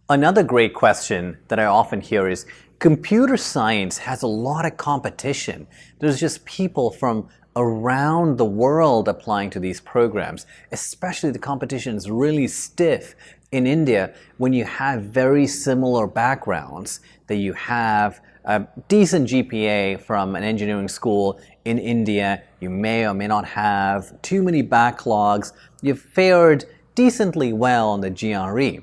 Another great question that I often hear is, computer science has a lot of competition. There's just people from around the world applying to these programs. Especially the competition is really stiff in India when you have very similar backgrounds, that you have a decent GPA from an engineering school in India, you may or may not have too many backlogs, you've fared decently well on the GRE.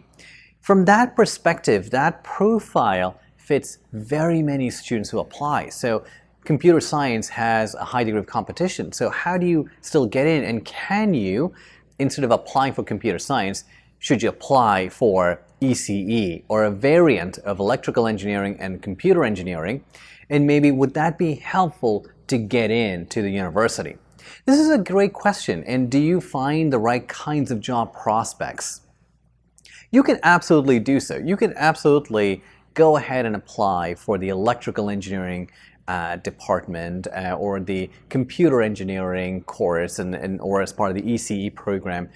From that perspective, that profile fits very many students who apply. So computer science has a high degree of competition. So how do you still get in? And can you, instead of applying for computer science, should you apply for ECE or a variant of electrical engineering and computer engineering? And maybe would that be helpful to get into the university? This is a great question. And do you find the right kinds of job prospects? You can absolutely do so. You can absolutely go ahead and apply for the electrical engineering department or the computer engineering course or as part of the ECE program.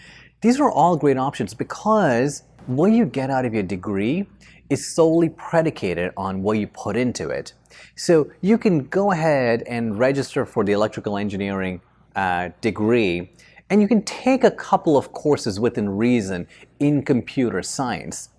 These are all great options because what you get out of your degree is solely predicated on what you put into it. So you can go ahead and register for the electrical engineering degree, and you can take a couple of courses within reason in computer science.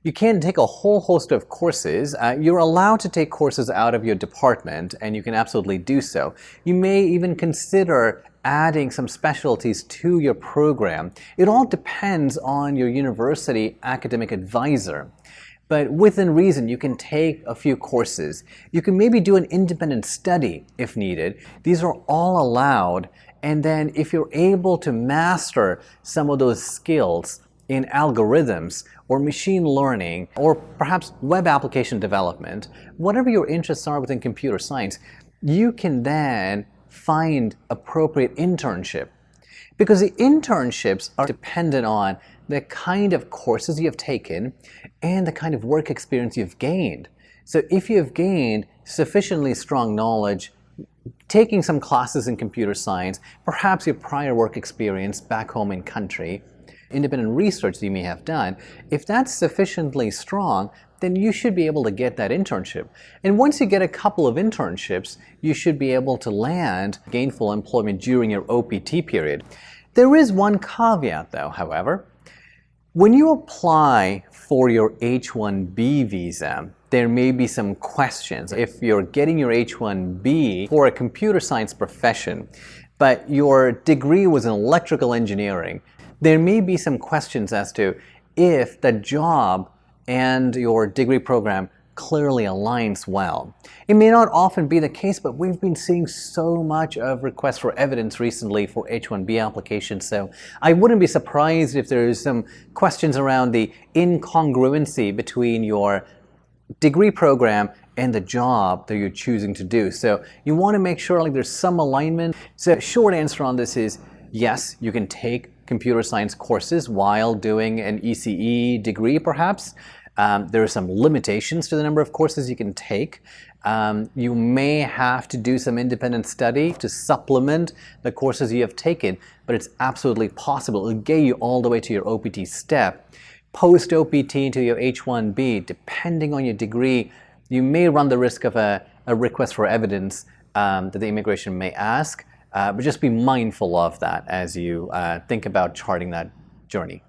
You can take a whole host of courses. You're allowed to take courses out of your department, and you can absolutely do so. You may even consider adding some specialties to your program. It all depends on your university academic advisor. But within reason, you can take a few courses. You can maybe do an independent study if needed. These are all allowed. And then if you're able to master some of those skills in algorithms or machine learning or perhaps web application development, whatever your interests are within computer science, you can then find appropriate internship. Because the internships are dependent on the kind of courses you have taken and the kind of work experience you've gained. So if you have gained sufficiently strong knowledge, taking some classes in computer science, perhaps your prior work experience back home in country, independent research that you may have done, if that's sufficiently strong, then you should be able to get that internship. And once you get a couple of internships, you should be able to land gainful employment during your OPT period. There is one caveat though, however. When you apply for your H-1B visa, there may be some questions. If you're getting your H-1B for a computer science profession, but your degree was in electrical engineering, there may be some questions as to if the job and your degree program clearly aligns well. It may not often be the case, but we've been seeing so much of requests for evidence recently for H-1B applications, so I wouldn't be surprised if there's some questions around the incongruency between your degree program and the job that you're choosing to do. So you want to make sure there's some alignment. So short answer on this is yes, you can take computer science courses while doing an ECE degree perhaps. There are some limitations to the number of courses you can take. You may have to do some independent study to supplement the courses you have taken, but it's absolutely possible. It'll get you all the way to your OPT step. Post-OPT to your H-1B, depending on your degree, you may run the risk of a request for evidence that the immigration may ask, but just be mindful of that as you think about charting that journey.